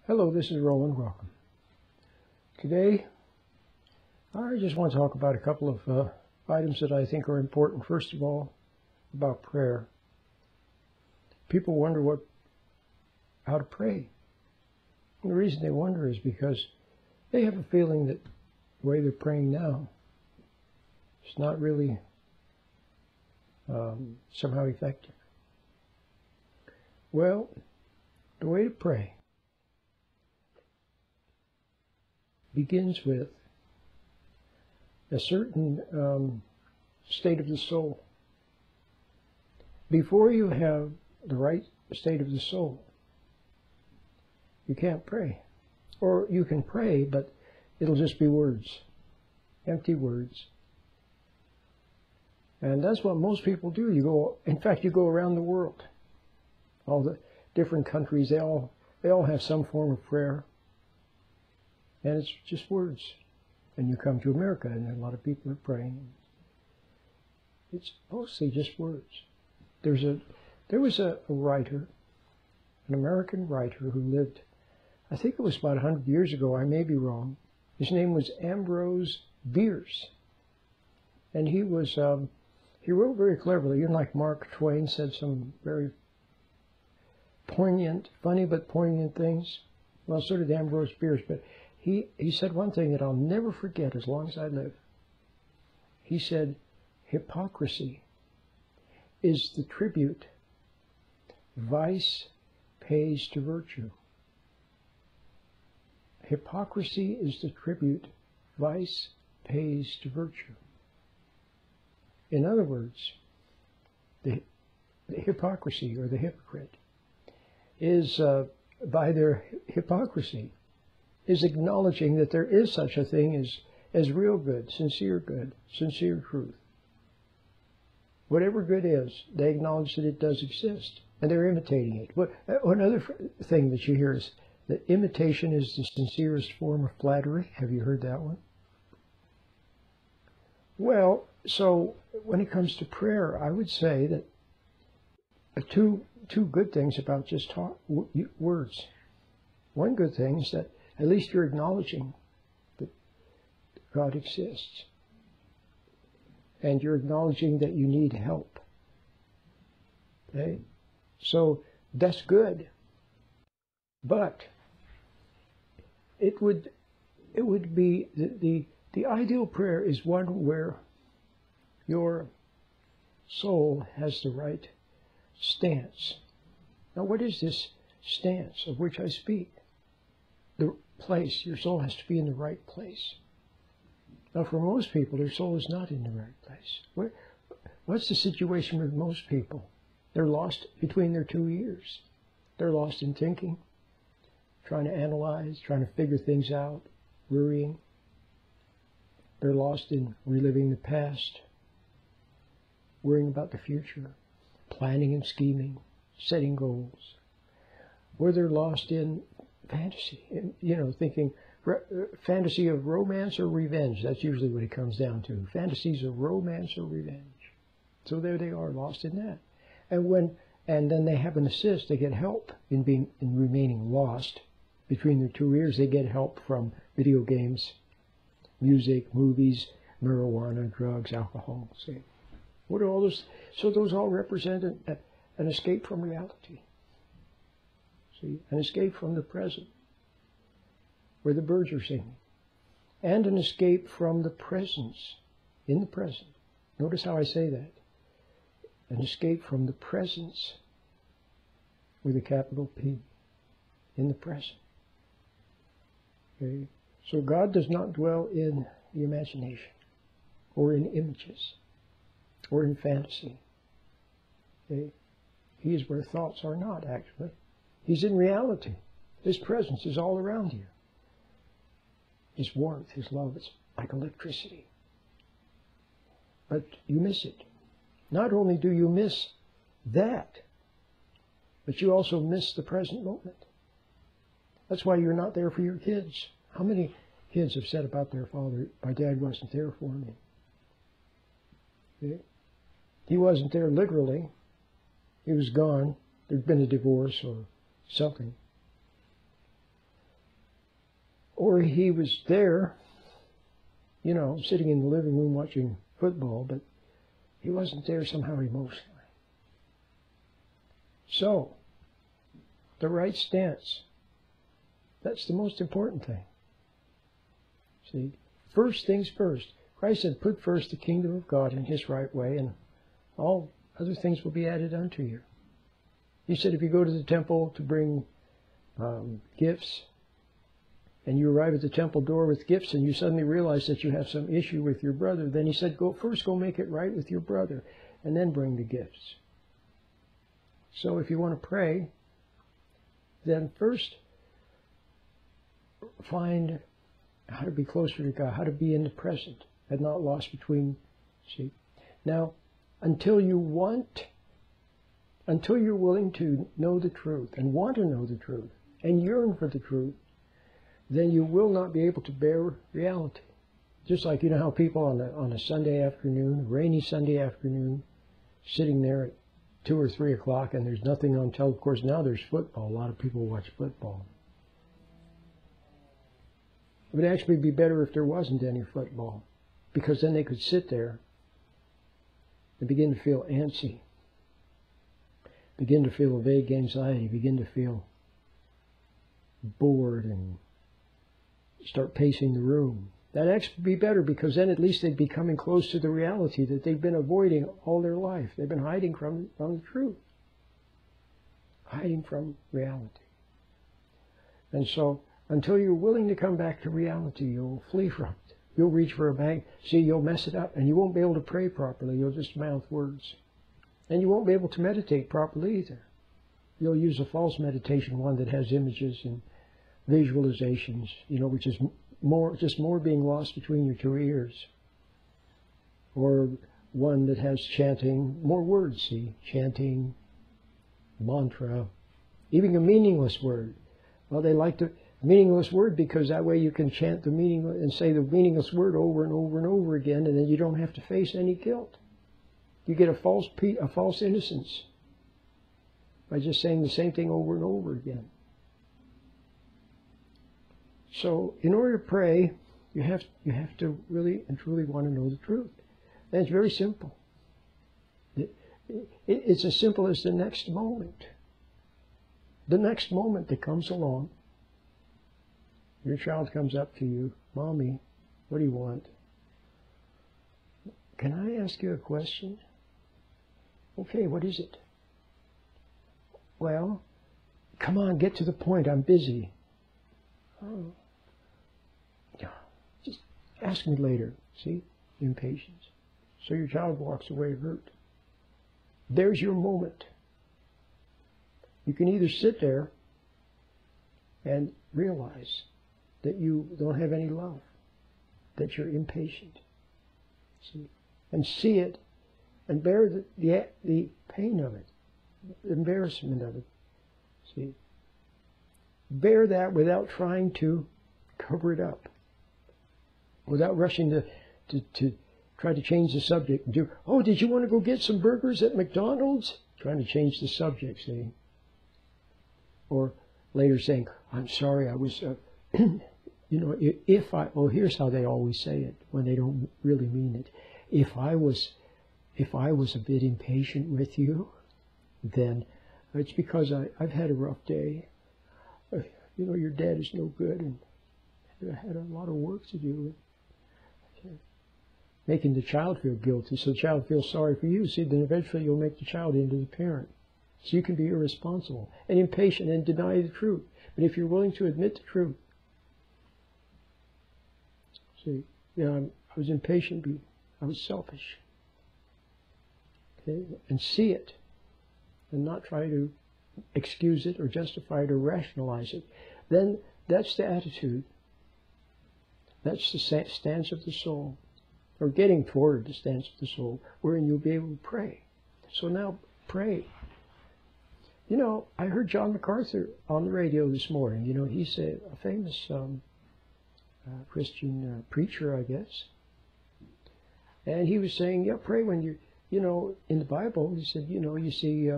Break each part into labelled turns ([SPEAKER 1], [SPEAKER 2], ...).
[SPEAKER 1] Hello, this is Roland. Welcome. Today, I just want to talk about a couple of items that I think are important. First of all, about prayer. People wonder how to pray. And the reason they wonder is because they have a feeling that the way they're praying now is not really somehow effective. Well, the way to pray begins with a certain state of the soul. Before you have the right state of the soul, you can't pray. Or you can pray, but it'll just be words, empty words. And that's what most people do. In fact, you go around the world. All the different countries, they all have some form of prayer. And it's just words. And you come to America, and a lot of people are praying. It's mostly just words. There was a writer, an American writer who lived, I think it was about 100 years ago, I may be wrong. His name was Ambrose Bierce. And he wrote very cleverly, like Mark Twain said some very poignant, funny but poignant things. Well, so did Ambrose Bierce, but he said one thing that I'll never forget as long as I live. He said, hypocrisy is the tribute vice pays to virtue. Hypocrisy is the tribute vice pays to virtue. In other words, the hypocrisy or the hypocrite is, by their hypocrisy, is acknowledging that there is such a thing as real good, sincere truth. Whatever good is, they acknowledge that it does exist, and they're imitating it. One other thing that you hear is that imitation is the sincerest form of flattery. Have you heard that one? Well, so when it comes to prayer, I would say that two good things about just words. One good thing is that at least you're acknowledging that God exists. And you're acknowledging that you need help. Okay? So that's good. But it would be the ideal prayer is one where your soul has the right stance. Now, what is this stance of which I speak? The place. Your soul has to be in the right place. Now, for most people, their soul is not in the right place. What's the situation with most people? They're lost between their two ears. They're lost in thinking, trying to analyze, trying to figure things out, worrying. They're lost in reliving the past, worrying about the future, planning and scheming, setting goals. Or they're lost in fantasy, thinking fantasy of romance or revenge. That's usually what it comes down to. Fantasies of romance or revenge. So there they are, lost in that. And then they have an assist. They get help in remaining lost between their two ears. They get help from video games, music, movies, marijuana, drugs, alcohol. See, what are all those? So those all represent an escape from reality. See, an escape from the present, where the birds are singing, and an escape from the presence, in the present. Notice how I say that. An escape from the presence, with a capital P, in the present. Okay? So God does not dwell in the imagination, or in images, or in fantasy. Okay? He is where thoughts are not, actually. He's in reality. His presence is all around you. His warmth, His love, it's like electricity. But you miss it. Not only do you miss that, but you also miss the present moment. That's why you're not there for your kids. How many kids have said about their father, my dad wasn't there for me? Okay? He wasn't there literally. He was gone. There'd been a divorce or something. Or he was there, sitting in the living room watching football, but he wasn't there somehow emotionally. So, the right stance, that's the most important thing. See, first things first. Christ said, put first the kingdom of God in His right way, and all other things will be added unto you. He said, if you go to the temple to bring gifts, and you arrive at the temple door with gifts, and you suddenly realize that you have some issue with your brother, then He said, go make it right with your brother, and then bring the gifts. So if you want to pray, then first find how to be closer to God, how to be in the present, and not lost between. See, now, until you're willing to know the truth, and want to know the truth, and yearn for the truth, then you will not be able to bear reality. Just like, how people on a Sunday afternoon, a rainy Sunday afternoon, sitting there at 2 or 3 o'clock, and there's nothing on television. Of course, now there's football. A lot of people watch football. It would actually be better if there wasn't any football, because then they could sit there and begin to feel antsy, begin to feel a vague anxiety, begin to feel bored, and start pacing the room. That'd actually be better, because then at least they'd be coming close to the reality that they've been avoiding all their life. They've been hiding from the truth. Hiding from reality. And so, until you're willing to come back to reality, you'll flee from it. You'll reach for a bag. See, you'll mess it up, and you won't be able to pray properly. You'll just mouth words. And you won't be able to meditate properly either. You'll use a false meditation, one that has images and visualizations, which is more being lost between your two ears. Or one that has chanting, more words, see, chanting, mantra, even a meaningless word. Well, they like the meaningless word because that way you can chant the meaning and say the meaningless word over and over and over again, and then you don't have to face any guilt. You get a false innocence by just saying the same thing over and over again. So, in order to pray, you have to really and truly want to know the truth. And it's very simple. It's as simple as the next moment. The next moment that comes along, your child comes up to you, Mommy, what do you want? Can I ask you a question? Okay, what is it? Well, come on, get to the point, I'm busy. Oh. Just ask me later. See? Impatience. So your child walks away hurt. There's your moment. You can either sit there and realize that you don't have any love, that you're impatient. See? And see it and bear the pain of it, the embarrassment of it. See? Bear that without trying to cover it up, without rushing to try to change the subject. Did you want to go get some burgers at McDonald's? Trying to change the subject, see? Or later saying, I'm sorry, I was, here's how they always say it when they don't really mean it. If I was a bit impatient with you, then it's because I've had a rough day. Your dad is no good, and I had a lot of work to do. Making the child feel guilty, so the child feels sorry for you. See, then eventually you'll make the child into the parent. So you can be irresponsible and impatient and deny the truth. But if you're willing to admit the truth, see, I was impatient, I was selfish. Okay, and see it, and not try to excuse it or justify it or rationalize it, then that's the attitude. That's the stance of the soul, or getting toward the stance of the soul, wherein you'll be able to pray. So now, pray. I heard John MacArthur on the radio this morning. He's a famous Christian preacher, I guess. And he was saying, pray when in the Bible, he said, you see,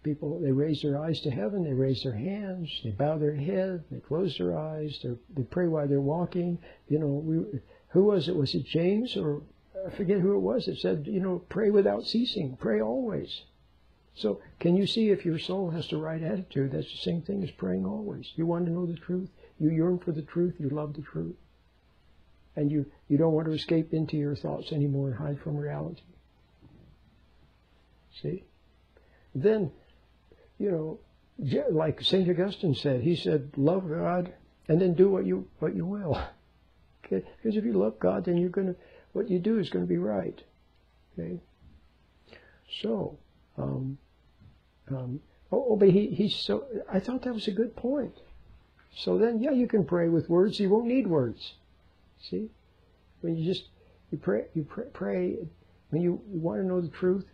[SPEAKER 1] People, they raise their eyes to heaven, they raise their hands, they bow their head, they close their eyes, they pray while they're walking. You know, who was it? Was it James, or I forget who it was that said, you know, pray without ceasing, pray always. So can you see, if your soul has the right attitude, that's the same thing as praying always. You want to know the truth, you yearn for the truth, you love the truth. And you don't want to escape into your thoughts anymore and hide from reality. See? Then, you know, like St. Augustine said, he said, love God and then do what you will. Okay? Because if you love God, then what you do is going to be right. Okay? So, but he's so, I thought that was a good point. So then, yeah, you can pray with words. You won't need words. See? When you pray, when you want to know the truth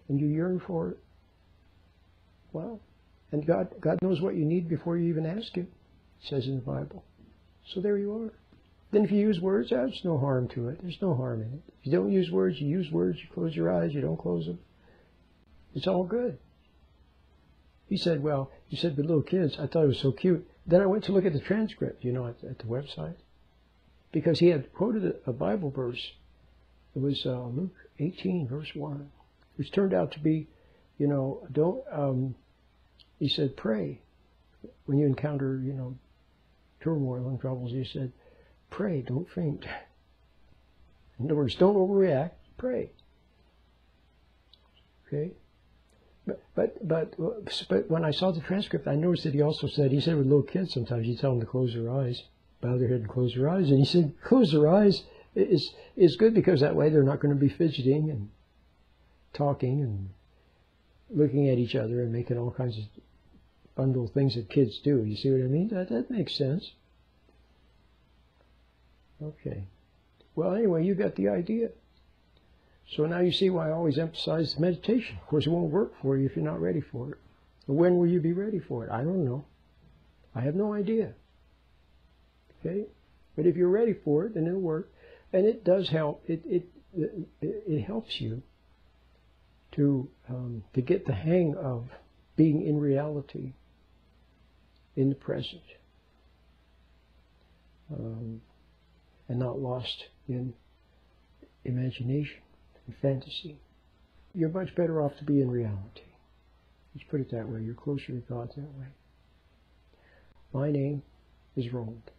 [SPEAKER 1] and you yearn for it, well, and God knows what you need before you even ask Him, it says in the Bible. So there you are. Then if you use words, there's no harm to it. There's no harm in it. If you don't use words, you use words. You close your eyes, you don't close them. It's all good. He said, well, you said with little kids, I thought it was so cute. Then I went to look at the transcript, you know, at the website. Because he had quoted a Bible verse. It was Luke 18, verse 1, which turned out to be, you know, he said, pray. When you encounter, you know, turmoil and troubles, he said, pray, don't faint. In other words, don't overreact, pray. Okay? But when I saw the transcript, I noticed that he said with little kids sometimes, you tell them to close their eyes, bow their head and close their eyes. And he said, close their eyes is good because that way they're not going to be fidgeting and talking and looking at each other and making all kinds of bundle things that kids do. You see what I mean? That makes sense. Okay. Well, anyway, you got the idea. So now you see why I always emphasize the meditation. Of course, it won't work for you if you're not ready for it. When will you be ready for it? I don't know. I have no idea. Okay? But if you're ready for it, then it'll work. And it does help. It helps you to get the hang of being in reality, in the present, and not lost in imagination and fantasy. You're much better off to be in reality. Let's put it that way. You're closer to God that way. My name is Roland.